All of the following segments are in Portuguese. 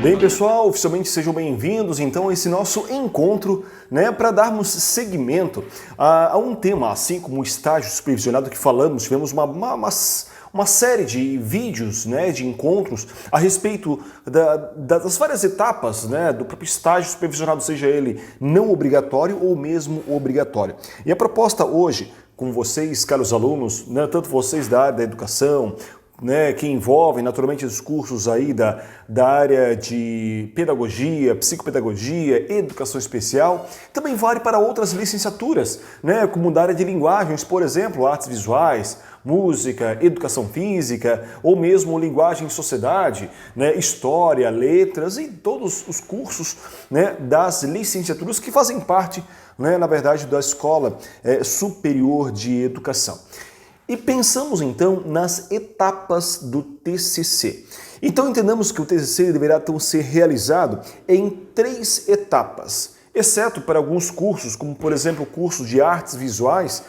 Bem, pessoal, oficialmente sejam bem-vindos então a esse nosso encontro, para darmos seguimento a um tema, assim como o estágio supervisionado que falamos, tivemos uma série de vídeos, de encontros a respeito das várias etapas, do próprio estágio supervisionado, seja ele não obrigatório ou mesmo obrigatório. E a proposta hoje, com vocês, caros alunos, tanto vocês da área da educação, que envolvem naturalmente os cursos aí da área de pedagogia, psicopedagogia, educação especial, também vale para outras licenciaturas, como da área de linguagens, por exemplo, artes visuais, música, educação física, ou mesmo linguagem e sociedade, história, letras e todos os cursos das licenciaturas que fazem parte, na verdade, da Escola Superior de Educação. E pensamos então nas etapas do TCC. Então entendamos que o TCC deverá então ser realizado em 3 etapas, exceto para alguns cursos, como por exemplo o curso de artes visuais,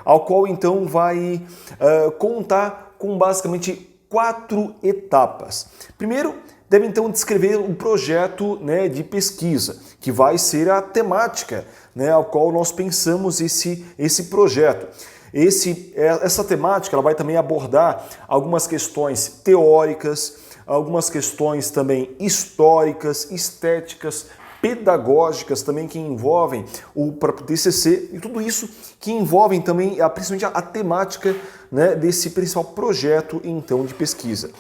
ao qual então vai contar com basicamente 4 etapas. Primeiro, deve então descrever um projeto de pesquisa, que vai ser a temática ao qual nós pensamos esse projeto. Essa temática ela vai também abordar algumas questões teóricas, algumas questões também históricas, estéticas, pedagógicas também que envolvem o próprio TCC e tudo isso que envolvem também principalmente a temática desse principal projeto então de pesquisa.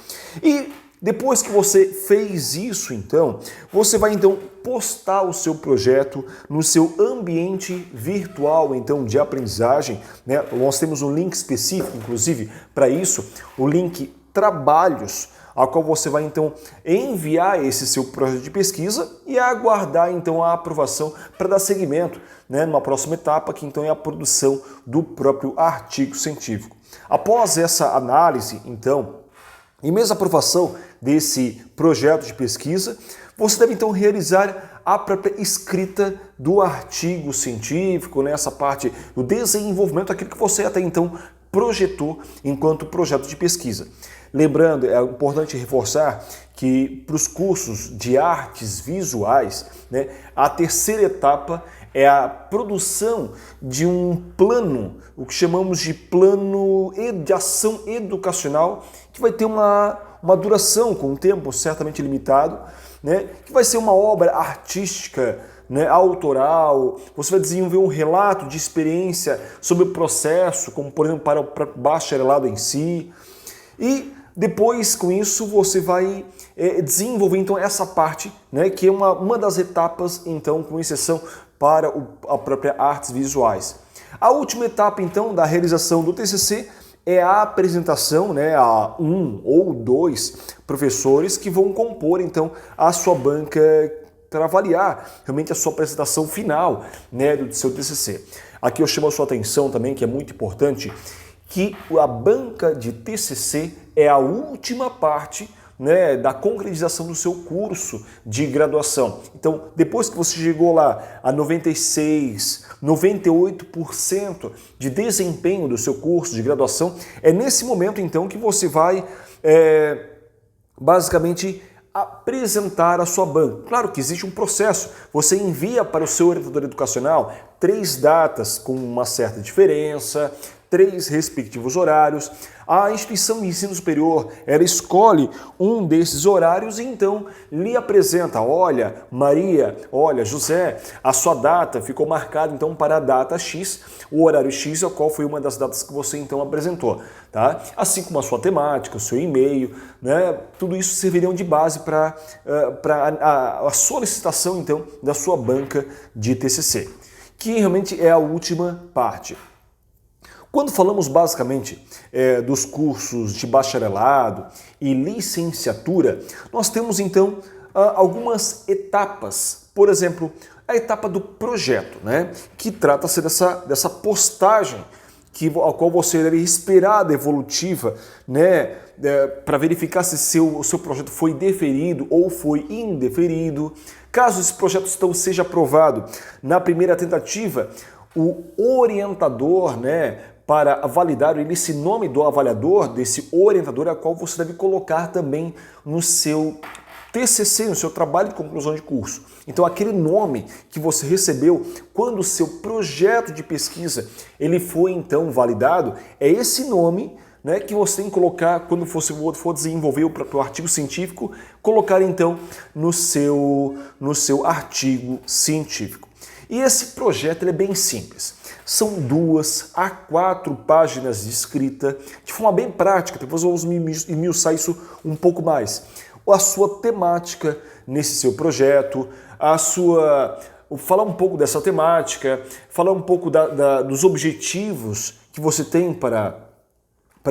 E depois que você fez isso, então, você vai então postar o seu projeto no seu ambiente virtual então de aprendizagem. Nós temos um link específico, inclusive, para isso, o link Trabalhos, ao qual você vai então enviar esse seu projeto de pesquisa e aguardar então a aprovação para dar seguimento numa próxima etapa, que então é a produção do próprio artigo científico. Após essa análise, então, e mesmo a aprovação desse projeto de pesquisa, você deve então realizar a própria escrita do artigo científico, essa parte do desenvolvimento daquilo que você até então projetou enquanto projeto de pesquisa. Lembrando, é importante reforçar que para os cursos de artes visuais, a terceira etapa é a produção de um plano, o que chamamos de plano de ação educacional, que vai ter uma duração com um tempo certamente limitado, que vai ser uma obra artística, autoral. Você vai desenvolver um relato de experiência sobre o processo, como por exemplo para o bacharelado em si. E depois, com isso, você vai desenvolver então essa parte, que é uma das etapas, então, com exceção para a própria artes visuais. A última etapa, então, da realização do TCC é a apresentação a 1 ou 2 professores que vão compor, então, a sua banca para avaliar realmente a sua apresentação final do seu TCC. Aqui eu chamo a sua atenção também, que é muito importante, que a banca de TCC é a última parte da concretização do seu curso de graduação. Então, depois que você chegou lá a 96, 98% de desempenho do seu curso de graduação, é nesse momento então que você vai basicamente apresentar a sua banca. Claro que existe um processo. Você envia para o seu orientador educacional 3 datas com uma certa diferença, 3 respectivos horários. A instituição de ensino superior, ela escolhe um desses horários e então lhe apresenta: olha, Maria, olha, José, a sua data ficou marcada então para a data X, o horário X, a qual foi uma das datas que você então apresentou, tá? Assim como a sua temática, o seu e-mail, tudo isso serviriam de base para a solicitação então da sua banca de TCC, que realmente é a última parte. Quando falamos basicamente dos cursos de bacharelado e licenciatura, nós temos então algumas etapas. Por exemplo, a etapa do projeto, que trata-se dessa postagem ao qual você deve esperar a devolutiva, para verificar se o seu projeto foi deferido ou foi indeferido. Caso esse projeto então seja aprovado na primeira tentativa, o orientador, para validar esse nome do avaliador, desse orientador, a qual você deve colocar também no seu TCC, no seu trabalho de conclusão de curso. Então aquele nome que você recebeu quando o seu projeto de pesquisa ele foi então validado, é esse nome, né, que você tem que colocar quando for desenvolver o artigo científico, colocar então no seu artigo científico. E esse projeto ele é bem simples. São 2 a 4 páginas de escrita, de forma bem prática. Depois vamos esmiuçar isso um pouco mais. A sua temática nesse seu projeto, falar um pouco dessa temática, falar um pouco dos objetivos que você tem para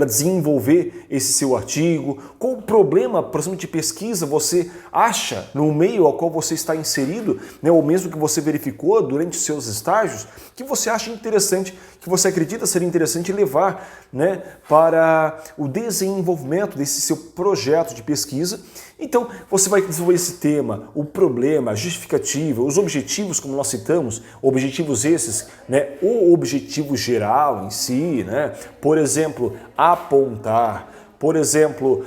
desenvolver esse seu artigo, qual o problema, por exemplo, de pesquisa você acha no meio ao qual você está inserido, né, ou mesmo que você verificou durante os seus estágios, que você acha interessante, que você acredita ser interessante levar, né, para o desenvolvimento desse seu projeto de pesquisa. Então, você vai desenvolver esse tema, o problema, a justificativa, os objetivos, como nós citamos, objetivos esses, né, o objetivo geral em si, né, por exemplo, apontar, por exemplo,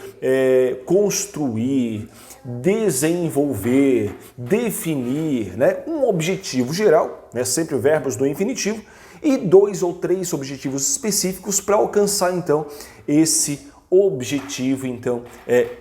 construir, desenvolver, definir, né, um objetivo geral, né, sempre verbos do infinitivo, e 2 ou 3 objetivos específicos para alcançar, então, esse objetivo, então,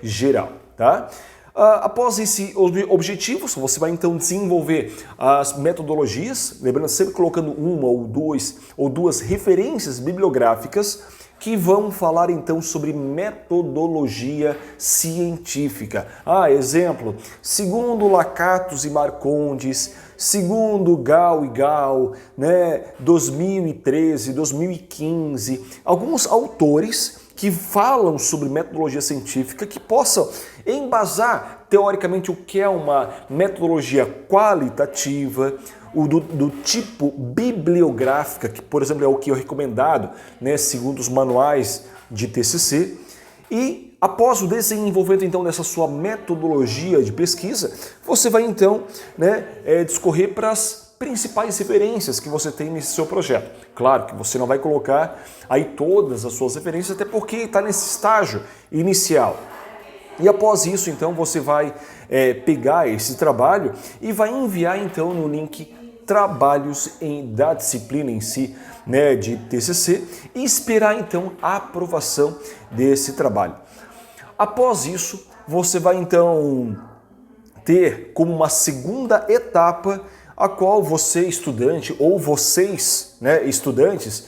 geral. Tá? Após esse objetivo, você vai então desenvolver as metodologias, lembrando sempre colocando uma ou duas referências bibliográficas que vão falar então sobre metodologia científica. Exemplo, segundo Lakatos e Marcondes, segundo Gal e Gal, né, 2013, 2015, alguns autores que falam sobre metodologia científica que possam embasar teoricamente o que é uma metodologia qualitativa, do tipo bibliográfica, que por exemplo é o que é recomendado, né, segundo os manuais de TCC, e após o desenvolvimento então dessa sua metodologia de pesquisa, você vai então, né, discorrer para as principais referências que você tem nesse seu projeto. Claro que você não vai colocar aí todas as suas referências, até porque está nesse estágio inicial. E após isso, então, você vai pegar esse trabalho e vai enviar então no link trabalhos da disciplina em si, né, de TCC, e esperar então a aprovação desse trabalho. Após isso, você vai então ter como uma segunda etapa a qual você, estudante, ou vocês, né, estudantes,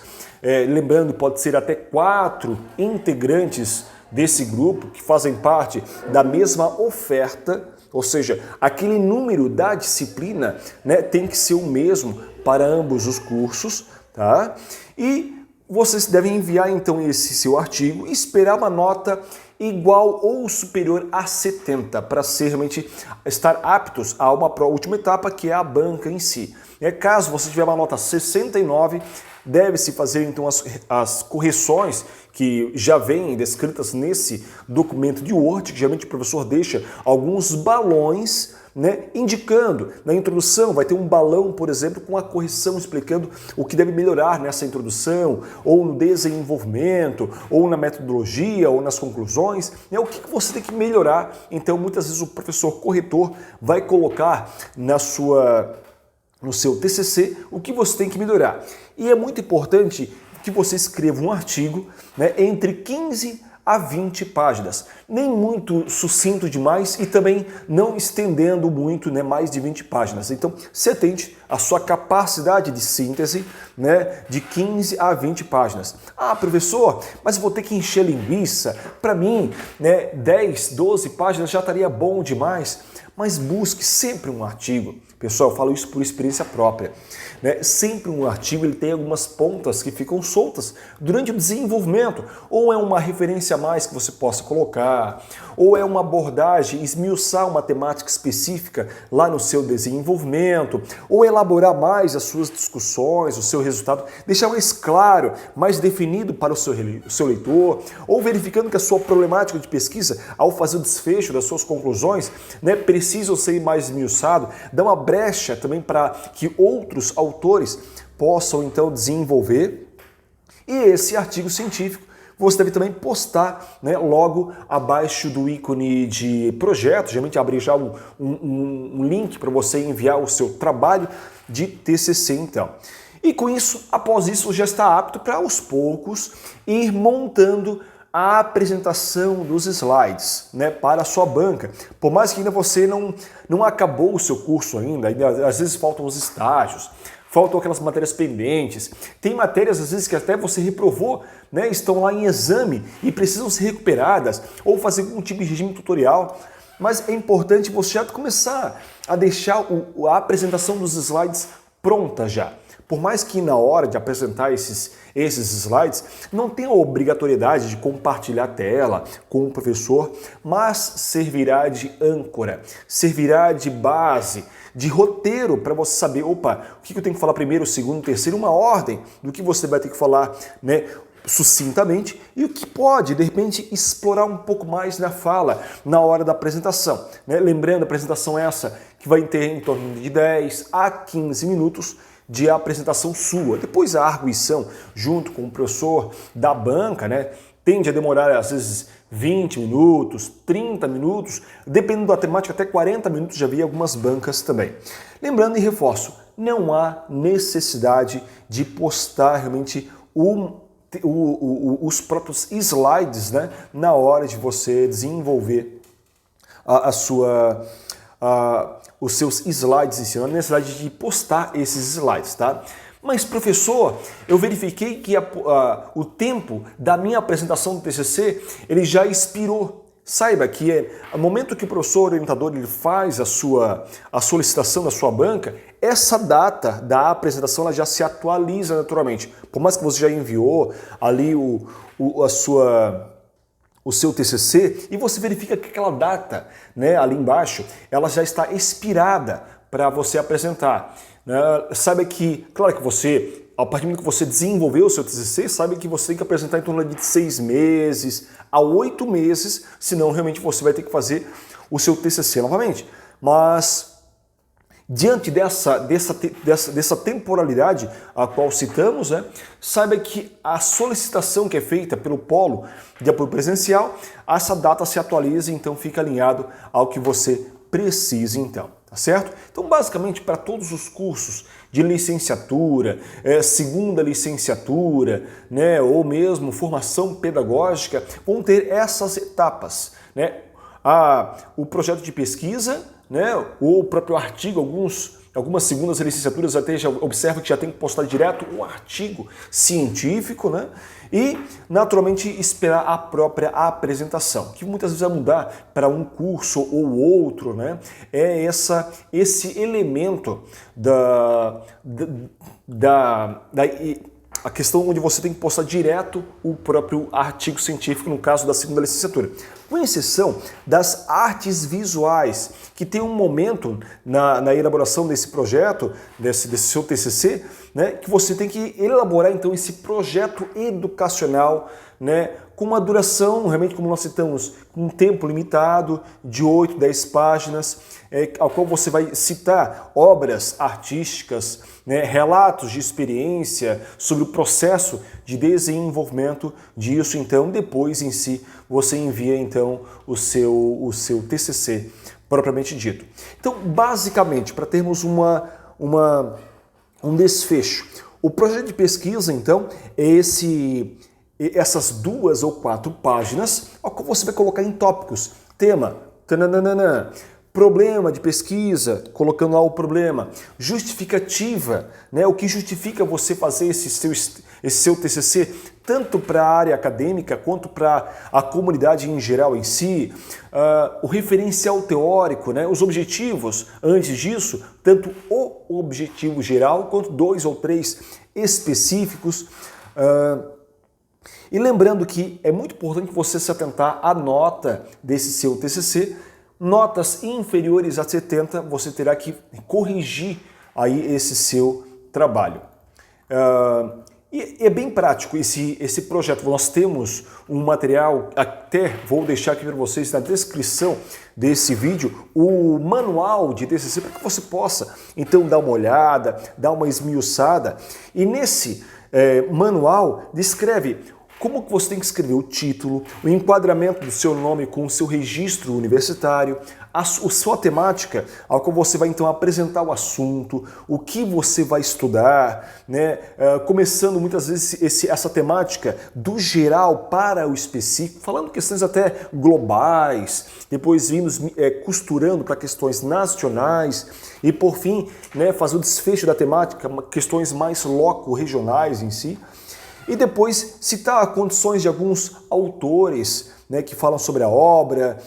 lembrando, pode ser até 4 integrantes desse grupo que fazem parte da mesma oferta, ou seja, aquele número da disciplina, né, tem que ser o mesmo para ambos os cursos, tá? E vocês devem enviar então esse seu artigo e esperar uma nota igual ou superior a 70 para realmente estar aptos a uma última etapa, que é a banca em si. Caso você tiver uma nota 69, deve-se fazer então as correções que já vêm descritas nesse documento de Word, que geralmente o professor deixa alguns balões, né, indicando na introdução, vai ter um balão, por exemplo, com a correção explicando o que deve melhorar nessa introdução, ou no desenvolvimento, ou na metodologia, ou nas conclusões, né, o que você tem que melhorar. Então, muitas vezes o professor corretor vai colocar no seu TCC o que você tem que melhorar. E é muito importante que você escreva um artigo, né, entre 15 a 20 páginas, nem muito sucinto demais e também não estendendo muito, né, mais de 20 páginas. Então, você tente a sua capacidade de síntese, né, de 15 a 20 páginas. Professor, mas eu vou ter que encher linguiça? Para mim, né, 10, 12 páginas já estaria bom demais. Mas busque sempre um artigo. Pessoal, eu falo isso por experiência própria, né? Sempre um artigo ele tem algumas pontas que ficam soltas durante o desenvolvimento. Ou é uma referência a mais que você possa colocar, ou é uma abordagem, esmiuçar uma temática específica lá no seu desenvolvimento, ou elaborar mais as suas discussões, o seu resultado, deixar mais claro, mais definido para o seu leitor, ou verificando que a sua problemática de pesquisa, ao fazer o desfecho das suas conclusões, né, precisam ser mais esmiuçado, dá uma brecha também para que outros autores possam então desenvolver. E esse artigo científico você deve também postar, né, logo abaixo do ícone de projeto, geralmente abrir já um link para você enviar o seu trabalho de TCC então. E com isso, após isso, já está apto para aos poucos ir montando a apresentação dos slides, né, para a sua banca. Por mais que ainda você não acabou o seu curso ainda às vezes faltam os estágios, faltam aquelas matérias pendentes, tem matérias às vezes que até você reprovou, né, estão lá em exame e precisam ser recuperadas ou fazer algum tipo de regime tutorial, mas é importante você já começar a deixar a apresentação dos slides pronta já. Por mais que na hora de apresentar esses slides não tenha a obrigatoriedade de compartilhar a tela com o professor, mas servirá de âncora, servirá de base, de roteiro para você saber, opa, o que eu tenho que falar primeiro, segundo, terceiro, uma ordem do que você vai ter que falar, né, sucintamente e o que pode, de repente, explorar um pouco mais na fala, na hora da apresentação. Né? Lembrando, a apresentação essa que vai ter em torno de 10 a 15 minutos de apresentação sua. Depois a arguição junto com o professor da banca, né, tende a demorar às vezes 20 minutos, 30 minutos, dependendo da temática até 40 minutos, já vi algumas bancas também. Lembrando e reforço, não há necessidade de postar realmente os próprios slides, né, na hora de você desenvolver os seus slides em si, não há necessidade de postar esses slides, tá? Mas, professor, eu verifiquei que o tempo da minha apresentação do TCC, ele já expirou. Saiba que no momento que o professor orientador ele faz a solicitação da sua banca, essa data da apresentação ela já se atualiza naturalmente. Por mais que você já enviou ali o seu TCC e você verifica que aquela data, né, ali embaixo, ela já está expirada para você apresentar. Saiba que, claro que você, a partir do momento que você desenvolveu o seu TCC, sabe que você tem que apresentar em torno de 6 meses a 8 meses, senão realmente você vai ter que fazer o seu TCC novamente. Mas diante dessa temporalidade a qual citamos, né, saiba que a solicitação que é feita pelo polo de apoio presencial, essa data se atualiza, então fica alinhado ao que você precisa então, tá certo? Então basicamente para todos os cursos de licenciatura, segunda licenciatura, né, ou mesmo formação pedagógica, vão ter essas etapas, né? O projeto de pesquisa, né, ou o próprio artigo, algumas segundas licenciaturas até já observa que já tem que postar direto um artigo científico, né, e naturalmente esperar a própria apresentação, que muitas vezes vai mudar para um curso ou outro, né, é esse elemento a questão onde você tem que postar direto o próprio artigo científico, no caso da segunda licenciatura. Com exceção das artes visuais, que tem um momento na elaboração desse projeto, desse seu TCC, né, que você tem que elaborar então esse projeto educacional, né, com uma duração, realmente como nós citamos, com um tempo limitado de 8, 10 páginas, ao qual você vai citar obras artísticas, né, relatos de experiência sobre o processo de desenvolvimento disso. Então, depois em si, você envia então o seu TCC propriamente dito. Então, basicamente, para termos um desfecho, o projeto de pesquisa, então, é essas 2 ou 4 páginas, ao qual você vai colocar em tópicos. Tema, tananana, problema de pesquisa, colocando lá o problema. Justificativa, né, o que justifica você fazer esse seu TCC, tanto para a área acadêmica quanto para a comunidade em geral em si. O referencial teórico, né, os objetivos, antes disso, tanto o objetivo geral quanto 2 ou 3 específicos. E lembrando que é muito importante você se atentar à nota desse seu TCC. Notas inferiores a 70, você terá que corrigir aí esse seu trabalho. E é bem prático esse projeto. Nós temos um material, até vou deixar aqui para vocês na descrição desse vídeo, o manual de TCC, para que você possa então dar uma olhada, dar uma esmiuçada. E nesse manual descreve como que você tem que escrever o título, o enquadramento do seu nome com o seu registro universitário, a sua temática, ao qual você vai então apresentar o assunto, o que você vai estudar, né? Começando muitas vezes essa temática do geral para o específico, falando questões até globais, depois vindo costurando para questões nacionais e por fim, né, fazer o desfecho da temática, questões mais loco-regionais em si. E depois citar condições de alguns autores, né, que falam sobre a obra,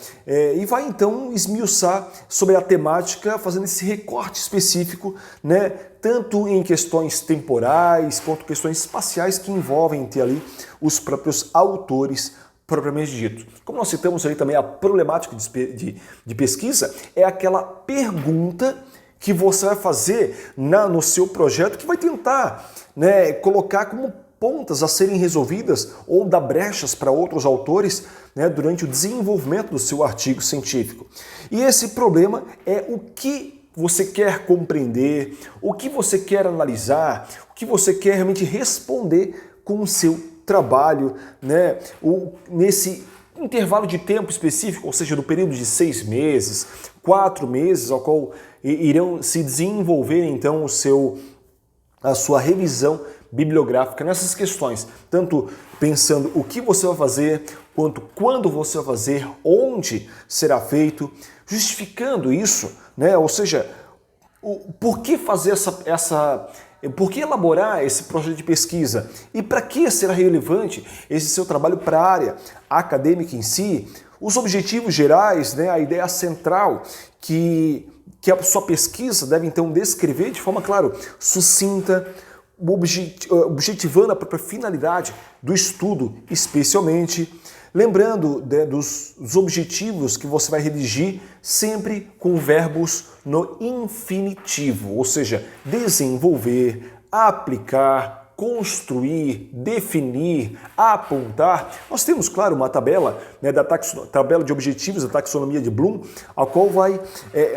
e vai então esmiuçar sobre a temática, fazendo esse recorte específico, né, tanto em questões temporais quanto questões espaciais que envolvem ter ali os próprios autores propriamente dito. Como nós citamos ali também a problemática de pesquisa, é aquela pergunta que você vai fazer no seu projeto que vai tentar, né, colocar como pontas a serem resolvidas ou dar brechas para outros autores, né, durante o desenvolvimento do seu artigo científico. E esse problema é o que você quer compreender, o que você quer analisar, o que você quer realmente responder com o seu trabalho, né, nesse intervalo de tempo específico, ou seja, do período de 6 meses, 4 meses, ao qual irão se desenvolver então a sua revisão bibliográfica nessas questões, tanto pensando o que você vai fazer, quanto quando você vai fazer, onde será feito, justificando isso, né? Ou seja, por que fazer por que elaborar esse projeto de pesquisa e para que será relevante esse seu trabalho para a área acadêmica em si, os objetivos gerais, né? A ideia central que a sua pesquisa deve então descrever de forma, claro, sucinta, objetivando a própria finalidade do estudo, especialmente, lembrando, né, dos objetivos que você vai redigir sempre com verbos no infinitivo, ou seja, desenvolver, aplicar, construir, definir, apontar. Nós temos, claro, uma tabela, né, da tabela de objetivos da taxonomia de Bloom, a qual vai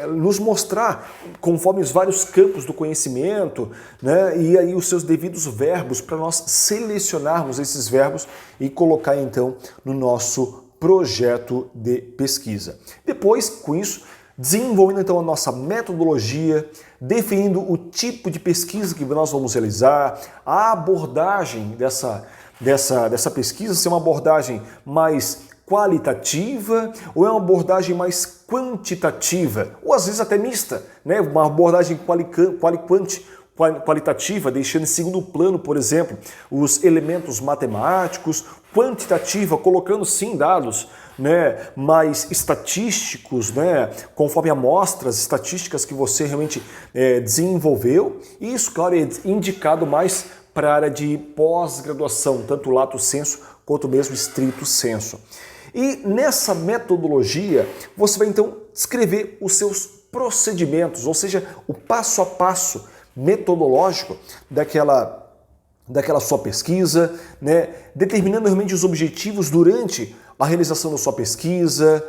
nos mostrar, conforme os vários campos do conhecimento, né, e aí os seus devidos verbos, para nós selecionarmos esses verbos e colocar então no nosso projeto de pesquisa. Depois, com isso, desenvolvendo então a nossa metodologia, definindo o tipo de pesquisa que nós vamos realizar, a abordagem dessa pesquisa, se é uma abordagem mais qualitativa ou é uma abordagem mais quantitativa, ou às vezes até mista, né? Uma abordagem qualitativa, deixando em segundo plano, por exemplo, os elementos matemáticos, quantitativa, colocando sim dados, né, mais estatísticos, né, conforme amostras estatísticas que você realmente desenvolveu. E isso, claro, é indicado mais para a área de pós-graduação, tanto lato sensu quanto mesmo stricto sensu. E nessa metodologia, você vai então descrever os seus procedimentos, ou seja, o passo a passo metodológico daquela sua pesquisa, né? Determinando realmente os objetivos durante a realização da sua pesquisa.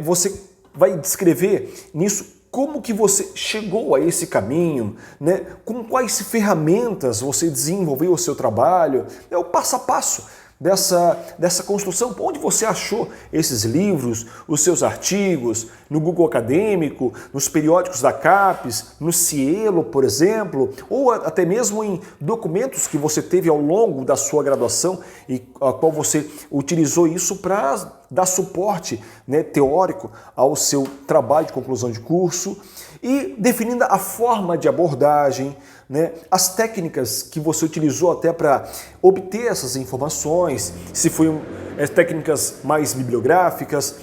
Você vai descrever nisso como que você chegou a esse caminho, né? Com quais ferramentas você desenvolveu o seu trabalho, é o passo a passo dessa construção, onde você achou esses livros, os seus artigos, no Google Acadêmico, nos periódicos da CAPES, no Cielo, por exemplo, ou até mesmo em documentos que você teve ao longo da sua graduação e a qual você utilizou isso para dar suporte, né, teórico ao seu trabalho de conclusão de curso, e definindo a forma de abordagem, né, as técnicas que você utilizou até para obter essas informações, se foi técnicas mais bibliográficas,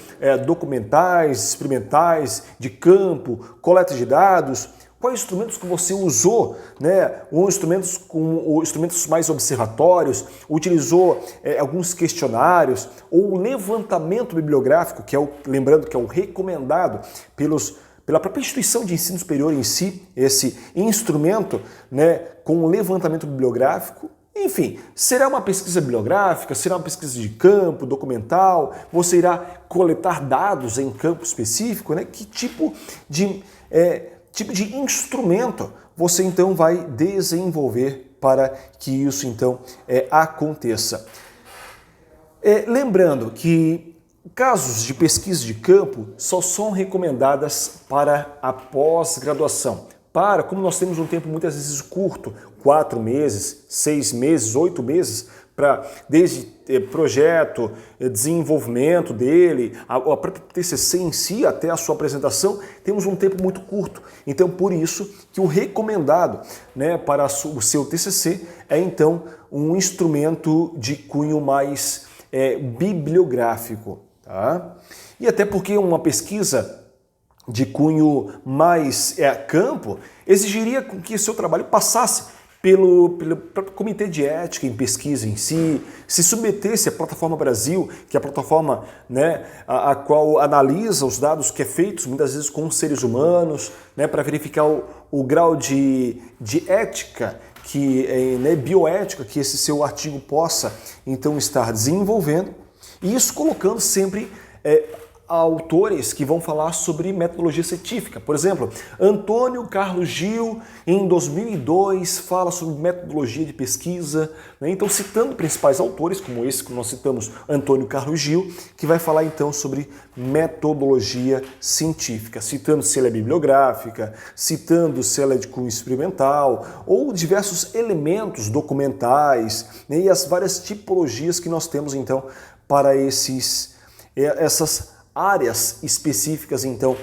documentais, experimentais, de campo, coleta de dados, quais instrumentos que você usou, né, instrumentos mais observatórios, utilizou alguns questionários, ou o levantamento bibliográfico, lembrando que é o recomendado pela própria instituição de ensino superior em si, esse instrumento, né, com levantamento bibliográfico. Enfim, será uma pesquisa bibliográfica, será uma pesquisa de campo, documental, você irá coletar dados em campo específico, né? Que tipo de instrumento você então vai desenvolver para que isso então aconteça. Lembrando que casos de pesquisa de campo só são recomendadas para a pós-graduação. Como nós temos um tempo muitas vezes curto, 4 meses, 6 meses, 8 meses, desde projeto, desenvolvimento dele, a própria TCC em si, até a sua apresentação, temos um tempo muito curto. Então, por isso que o recomendado, né, para o seu TCC é, então, um instrumento de cunho mais bibliográfico. Tá? E até porque uma pesquisa de cunho mais campo exigiria que seu trabalho passasse pelo próprio Comitê de Ética em Pesquisa em si, se submetesse à Plataforma Brasil, que é a plataforma, né, a qual analisa os dados que é feitos muitas vezes com seres humanos, né, para verificar o grau de ética, bioética que esse seu artigo possa então estar desenvolvendo, e isso colocando sempre autores que vão falar sobre metodologia científica. Por exemplo, Antônio Carlos Gil, em 2002, fala sobre metodologia de pesquisa, né? Então, citando principais autores, como esse que nós citamos, Antônio Carlos Gil, que vai falar então sobre metodologia científica, citando se ela é bibliográfica, citando se ela é de cunho experimental, ou diversos elementos documentais, né? E as várias tipologias que nós temos então para essas áreas específicas, então,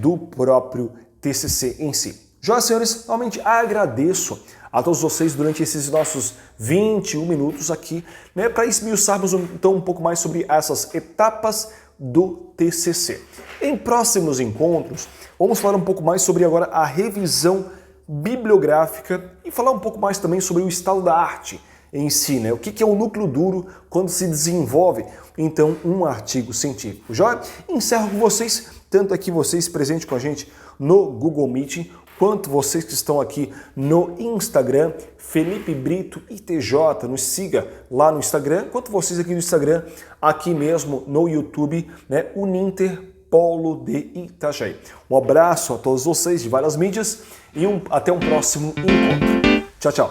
do próprio TCC em si. Joia, senhores, realmente agradeço a todos vocês durante esses nossos 21 minutos aqui, né, para esmiuçarmos então um pouco mais sobre essas etapas do TCC. Em próximos encontros, vamos falar um pouco mais sobre agora a revisão bibliográfica e falar um pouco mais também sobre o estado da arte em si, né? O que é o núcleo duro quando se desenvolve, então, um artigo científico. Já encerro com vocês, tanto aqui vocês presentes com a gente no Google Meet, quanto vocês que estão aqui no Instagram, Felipe Brito ITJ, nos siga lá no Instagram, quanto vocês aqui no Instagram, aqui mesmo no YouTube, né? Uninter Polo de Itajaí. Um abraço a todos vocês de várias mídias e até um próximo encontro. Tchau, tchau.